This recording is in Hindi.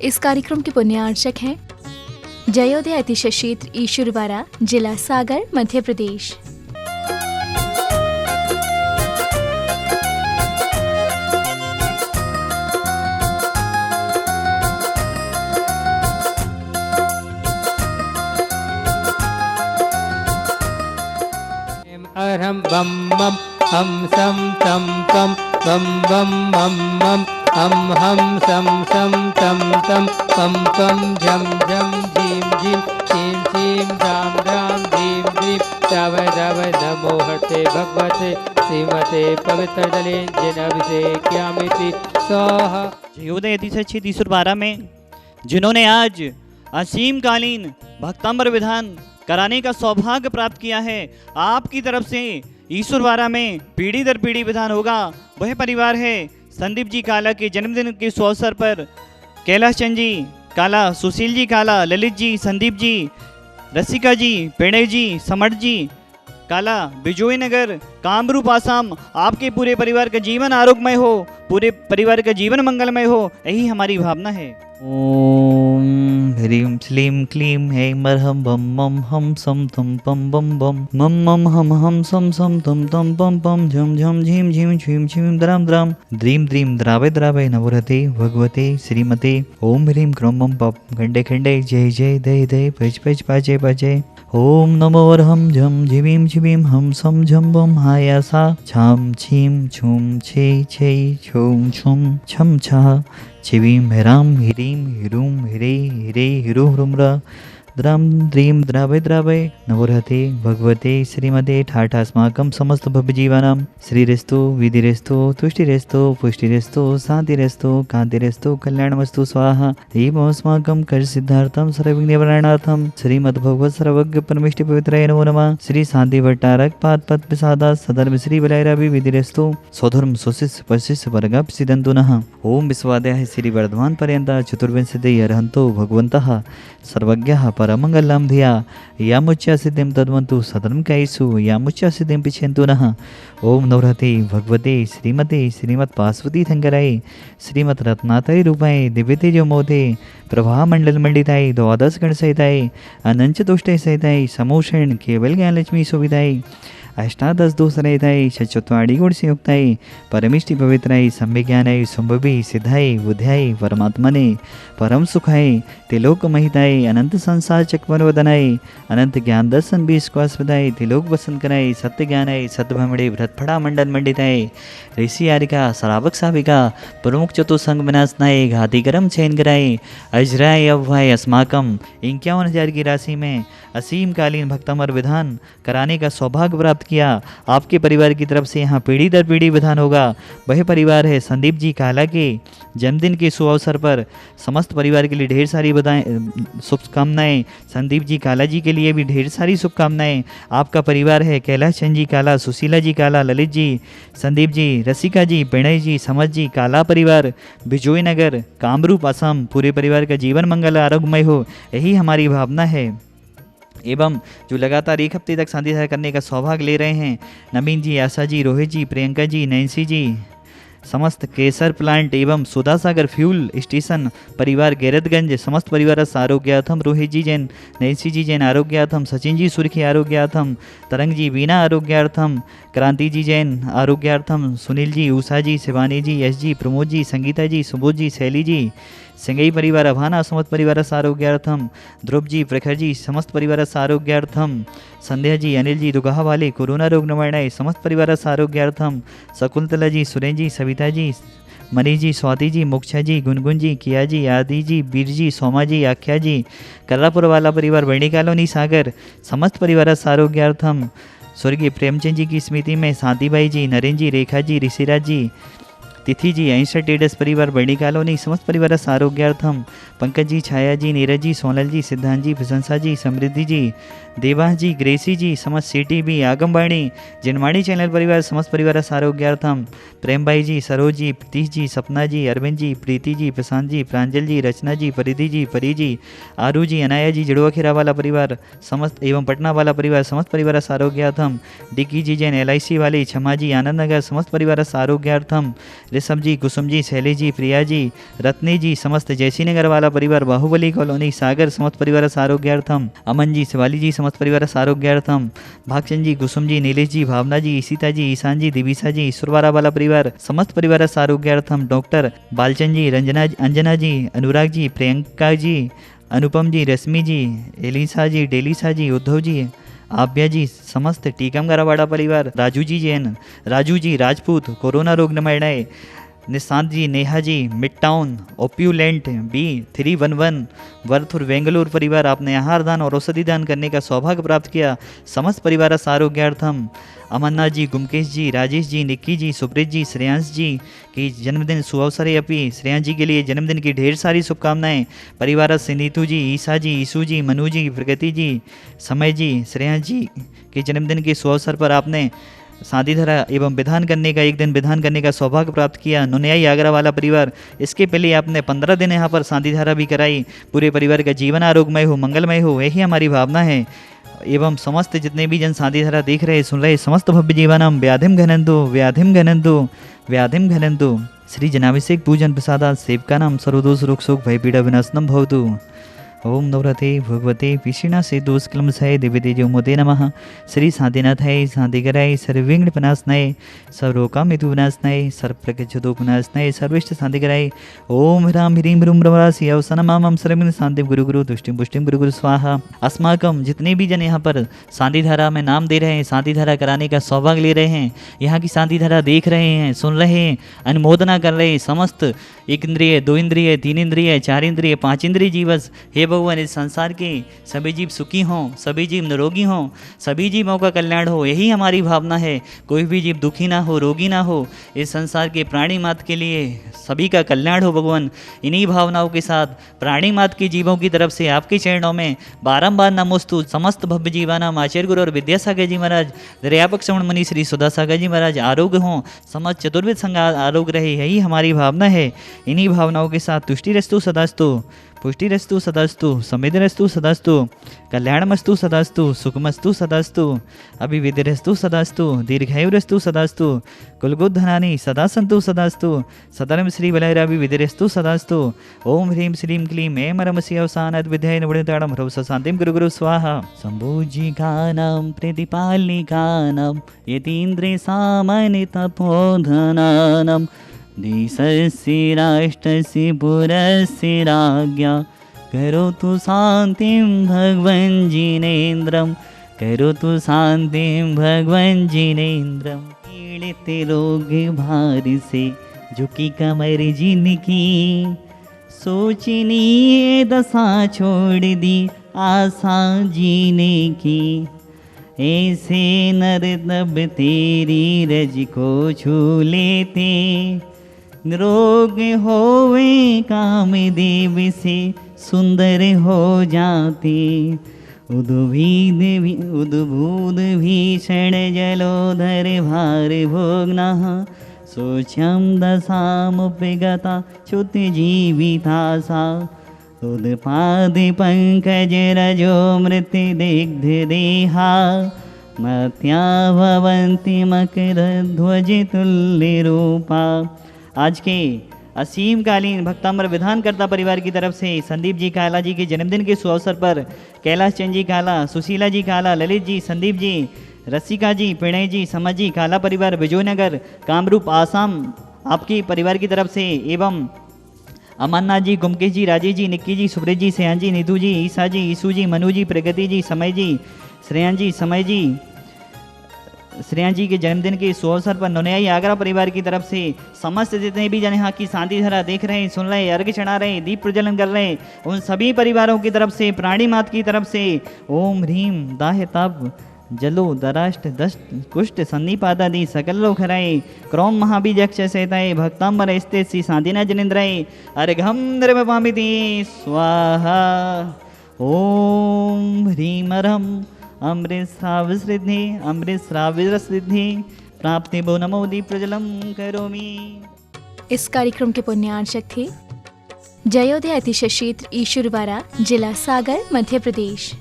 इस कार्यक्रम के पुण्यार्चक हैं जयोदय अतिशय क्षेत्र ईश्वरवाड़ा, जिला सागर, मध्य प्रदेश। अरहम बम बम हम सम तम पम बम बम बम बम हम सम सम तम तम पम पम झम झम झीम झीम छीम छीम राम राम धीम धीम तव तव नमो हते भगवते श्रीमते पवित्र दले जनाभिषेक्यामिति स्वाहा। जयोदय अतिशय क्षेत्र ईश्वरवाड़ा में जिन्होंने आज असीमकालीन भक्तांबर विधान कराने का सौभाग्य प्राप्त किया है, आपकी तरफ से ईश्वरवाड़ा में पीढ़ी दर पीढ़ी विधान होगा। वह परिवार है संदीप जी काला के जन्मदिन के शुभ अवसर पर कैलाश चंद जी काला, सुशील जी काला, ललित जी, संदीप जी, रसिका जी, पेड़े जी, समर्थ जी काला, बिजोई नगर, कामरूप आसाम, आपके पूरे परिवार का जीवन आरोग्यमय हो, पूरे परिवार का जीवन मंगलमय हो, यही हमारी भावना है। ओम ह्रीं श्लीं क्लीं हे मरहम बम मम हम सम तम पम बम बम मम मम हम सम सम तम तम पम पम झम झम झीम झीम छीम छीम द्राम द्राम द्रीम द्रीम द्रावे द्रावे नवरते भगवते श्रीमते ओम ह्रीं क्रम बम पप खंडे खंडे जय जय दय दय पच पच पाचे पाचे ओम नमो वरहम झम झिवीं झिवीं हम सम झम बम हायासा छाम छीम छुम छे छे छुम छुम छम छा छिवीं हेराम हिरीं हिरूम हिरे हिरे हिरो ह्रुम्रा द्राम द्रीं द्रावे द्रावे नवरहते भगवते श्रीमते ठाठास्माकं समस्त भवजीवानां श्रीरेस्तु विधिरेस्तु तुष्टिरेस्तु पुष्टिरेस्तु शान्तिरेस्तु कान्तिरेस्तु कल्याणमस्तु स्वाहा। एवमस्माकं कर्मसिद्धार्थं सर्वविघ्ननिवारणार्थं श्रीमद्भगवत् सर्वज्ञ परमेष्टि पवित्राय नमो नमः। श्री शांति भट्टारक पाद पद प्रसादा सधर्म श्री बलैरावी विधिरेस्तु स्वधर्म सुशिष्य पशिष्य वर्गाप सिद्धन्तु नः। ओम विश्वाद्याः श्री वर्धमान पर्यन्त चतुर्विंशति अर्हन्तो भगवन्तः सर्वज्ञः परमंगलम धिया यामुच्चा सिद्धिं तद्वन्तु सधर्म कैसु यामुच्चा सिद्धिं पिछन्तु नः। ओम नवरहते भगवते श्रीमते श्रीमत् पार्वती शंकराय श्रीमत् रत्नातय रूपाय दिव्य तेजो मोदे प्रभा मंडल मंडिताय द्वादश गण सहिताय अनंत तुष्टे सहिताय समोषण केवल ज्ञान लक्ष्मी सुविधाय अष्टादश दोष रहिताय चतुर्वाणी गुण से युक्ताय परमिष्टि पवित्राय सम्यज्ञानाय संभवी सिद्धाय बुद्धाय परमात्मने परम सुखाय तिलोक महिताय अनंत संसार चक्रवदनाय अनंत ज्ञान दर्शन विश्वासदाय तिलोक वसन कराय सत्य ज्ञानाय सद्भ्रमणे भ्रतफड़ा मंडल मंडिताय ऋषि आरिका श्रावक साविका प्रमुख चतुसंग विनाशनाय घातिकरम चयन कराय अजराय अव्वाय अस्माकम 51,000 की राशि में असीमकालीन भक्तामर विधान कराने का सौभाग्य प्राप्त किया। आपके परिवार की तरफ से यहाँ पीढ़ी दर पीढ़ी विधान होगा। वह परिवार है संदीप जी काला के जन्मदिन के शुभ अवसर पर समस्त परिवार के लिए ढेर सारी शुभकामनाएं। संदीप जी काला जी के लिए भी ढेर सारी शुभकामनाएं। आपका परिवार है कैलाश चंद जी काला, सुशीला जी काला, ललित जी, संदीप जी, रसिका जी, प्रणय जी, समझ जी काला परिवार, बिजोई नगर, कामरूप असम, पूरे परिवार का जीवन मंगल आरोग्यमय हो, यही हमारी भावना है। एवं जो लगातार एक हफ्ते तक शांति सभा करने का सौभाग्य ले रहे हैं नवीन जी, आशा जी, रोहित जी, प्रियंका जी, नैन्सी जी, समस्त केसर प्लांट एवं सुधा सागर फ्यूल स्टेशन परिवार गैरतगंज समस्त परिवार आरोग्यार्थम रोहित जी जैन, नैन्सी जी जैन आरोग्यार्थम, सचिन जी सुर्खी आरोग्यार्थम, तरंग जी वीणा आरोग्यार्थम, क्रांति जी जैन आरोग्यार्थम, सुनील जी, उषा जी, शिवानी जी, यश जी, प्रमोद जी, संगीता जी, सुबोध जी, शैली जी, सिंगई परिवार अभाना समस्त परिवार आरोग्यार्थम, ध्रुव जी, प्रखर जी समस्त परिवार आरोग्यार्थम, संध्या जी, अनिल जी, दुगाहा वाले कोरोना रोग निवारणाय समस्त परिवार आरोग्यार्थम, शकुंतला जी, सुरेन जी, सविता जी, मनीष जी, स्वाति जी, मोक्षा जी, गुनगुन जी, किया जी, आदि जी, बीर जी, सोमा जी, आख्या जी, कर्रापुर वाला परिवार, बर्णी कॉलोनी सागर समस्त परिवार आरोग्यार्थम, स्वर्गीय प्रेमचंद जी की स्मृति में शांतिबाई जी, नरेंद्र जी, रेखा जी, ऋषिराज जी, तिथि जी, 61 टेडस परिवार, बर्णी कॉलोनी समस्त परिवार आरोग्यार्थम, पंकज जी, छाया जी, नीरज जी, सोनल जी, सिद्धांत जी, प्रशंसा जी, समृद्धि जी, देवास जी, ग्रेसी जी, समस्त सिटी भी, आगमवाणी, जिनवाणी चैनल परिवार समस्त परिवार आरोग्यार्थम, प्रेम भाई जी, सरोज जी, प्रीतीश जी, सपना जी, अरविंद जी, प्रीति जी, प्रशांत जी, प्रांजल जी, रचना जी, परिधि जी, परी जी, आरू जी, अनाया जी, जड़ुआ खेरा वाला परिवार समस्त एवं पटना वाला परिवार समस्त परिवार आरोग्यार्थम, डिक्की जी जैन LIC वाले, क्षमा जी, आनंद नगर समस्त परिवार आरोग्यार्थम, ऋषभ जी, कुसुम जी, शैली जी, प्रिया जी, रत्नी जी, समस्त जयसी नगर वाला परिवार, बाहुबली कॉलोनी सागर समस्त परिवार आरोग्यार्थम, अमन जी, शिवाली जी समस्त परिवार आरोग्यार्थम, भागचंद जी, कुसुम जी, नीलेश जी, भावना जी, ईशिता जी, ईशान जी, दिविसा जी, ईश्वरवारा वाला परिवार समस्त परिवार आरोग्यार्थम, doctor Balchand ji, Ranjana Anjana ji, Anurag ji, Priyanka ji, Anupam ji, Rashmi ji, Elisa ji, Delisa ji, Uddhav ji, Abhya ji, समस्त टीकमगढ़वाड़ा परिवार, राजू जी जैन, राजू जी राजपूत, कोरोना रोग निवारणाय, Nishant ji, Neha ji, mid town, opulent B311 Varthur Bengaluru परिवार, आपने आहार दान और औषधि दान करने का सौभाग्य प्राप्त किया। समस्त परिवार आरोग्यार्थम, अमरनाथ जी, गुमकेश जी, राजेश जी, निक्की जी, सुप्रीत जी, श्रेयांश जी की जन्मदिन सुअवसर अपी, श्रेयांश जी के लिए जन्मदिन की ढेर सारी शुभकामनाएं। परिवार से नीतू जी, ईसा जी, ईसू जी, मनु जी, प्रगति जी, समय जी, श्रेयांश जी के जन्मदिन के सुअवसर पर आपने शादीधरा एवं विधान करने का, एक दिन विधान करने का सौभाग्य प्राप्त किया। नुनियाई आगरा वाला परिवार, इसके पहले आपने 15 दिन यहाँ पर शादीधारा भी कराई। पूरे परिवार का जीवन आरोग्यमय हो, मंगलमय हो, यही हमारी भावना है। एवं समस्त जितने भी जन शादीधारा देख रहे सुन रहे, समस्त भव्य जीवनम व्याधिम घनंतु व्याधिम घनंतु व्याधिम घनंतु। श्री जनाभिषेक पूजन प्रसादात सेवकानां सर्वदोष रोग शोक भय पीड़ा विनाशनम भवतु। ओम नवरते भगवते पिशिणा से दोषकलमसाय देवतेजो मोदे नमः। श्री शांतिनाथाय शांतिकराय सर्वविघ्न विनाशनाय सर्वरोकामितु विनाशनाय सर्वप्रगच्छतो विनाशनाय सर्वेष्ट शांतिकराय। ओम ह्रां ह्रीं ह्रूं ब्रह्मरासि अवसनमामं सर्वविघ्न शांति गुरु गुरु तुष्टिं पुष्टिं गुरु गुरु स्वाहा। अस्माकम जितने भी जन यहाँ पर शांतिधारा में नाम दे रहे हैं, शांतिधारा कराने का सौभाग्य ले रहे हैं, यहाँ की शांतिधारा देख रहे हैं, सुन रहे हैं, अनुमोदना कर रहे हैं, समस्त 1 इंद्रिय 2 इंद्रिय 3 इंद्रिय 4 इंद्रिय 5 इंद्रिय जीवस, हे भगवान इस संसार के सभी जीव सुखी हों, सभी जीव निरोगी हों, सभी जीवों का कल्याण हो, यही हमारी भावना है। कोई भी जीव दुखी ना हो, रोगी ना हो, इस संसार के प्राणी मात्र के लिए सभी का कल्याण हो भगवान। इन्हीं भावनाओं के साथ प्राणी मात्र के जीवों की तरफ से आपके चरणों में बारंबार नमोस्तु। समस्त भव्य जीवानाम आचार्य गुरु और विद्यासागर जी महाराज, दर्यापक श्रवण मणि श्री सुधासागर जी महाराज आरोग्य हों, समस्त चतुर्विद संघ आरोग्य रहे, यही हमारी भावना है। इन्हीं भावनाओं के साथ तुष्टिरस्तु सदास्तु, पुष्टिरस्तु सदास्तु, समृद्धिरस्तु सदास्तु, कल्याणमस्तु सदास्तु, सुखमस्तु सदास्तु, अभिविधिरस्तु सदास्तु, दीर्घायुरस्तु सदास्तु, कुलगुद्धनानि सदा सन्तु सदास्तु, सदरम श्री बलैराभिविधिरस्तु सदास्तु। ओम ह्रीं श्रीं क्लीं ऐं रमसि अवसानाद् विद्याय निवृत्ताडं ह्रौस शान्तिं गुरु गुरु स्वाहा। सम्भुजिकानां प्रतिपालिकानां यतीन्द्रे सामान्य तपोधनानां देशस्य राष्ट्रस्य पुरस्य राज्ञा करोतु शान्तिं भगवन् जिनेन्द्रं, करोतु शान्तिं भगवन् जिनेन्द्रं। पीड़ित रोग भार से झुकी कमर जिनकी, सोचनी दशा छोड़ दी आशा जीने की। ऐसे नर तब तेरी रज को छू लेते, निरोग होवे कामदेव से सुंदर हो जाते। उद्भूत भीषण जलोधर भार भोगनः, सोच्यं दशामुपगता च्युत जीवितासा। उद्पाद पंकज रजो मृत दिग्ध देहा, मत्या भवन्ति मकर ध्वज तुल्य रूपा। आज के असीमकालीन भक्तामर विधानकर्ता परिवार की तरफ से संदीप जी काला जी के जन्मदिन के सुअवसर पर कैलाश चंद जी काला, सुशीला जी काला, ललित जी, संदीप जी, रसिका जी, प्रणय जी, समझ जी काला परिवार विजयनगर कामरूप आसाम आपकी परिवार की तरफ से, एवं अमरनाथ जी, गुमकेश जी, राजेश जी, निक्की जी, सुब्रत जी, श्रेयांश जी, नीतू जी, ईसा जी, ईसू जी, मनु जी, प्रगति जी, समय जी, श्रेयांश जी, समय जी, श्रेयांश जी के जन्मदिन के सुअवसर पर नुनियाई आगरा परिवार की तरफ से समस्त जितने भी जन यहाँ की शांतिधारा देख रहे हैं, सुन रहे हैं, अर्घ्य चढ़ा रहे हैं, दीप प्रज्वलन कर रहे हैं, उन सभी परिवारों की तरफ से, प्राणी मात की तरफ से ओम ह्रीं दाह ताप जलो दराष्ट दष्ट कुष्ठ सन्निपादादि सकल लोक हराए क्रौम महाबीजक्ष सहिताए भक्तांबर स्ते श्री शांतिना जनेन्द्राय अर्घम निर्वपामिति स्वाहा। ओम ह्रीं अरहम अमृत श्रावसृद्धि अमृत श्रावसृद्धि प्राप्ति भो नमो दीप प्रज्वलम करोमि। इस कार्यक्रम के पुण्यार्चक थे जयोदय अतिशय क्षेत्र ईश्वरवारा, जिला सागर, मध्य प्रदेश।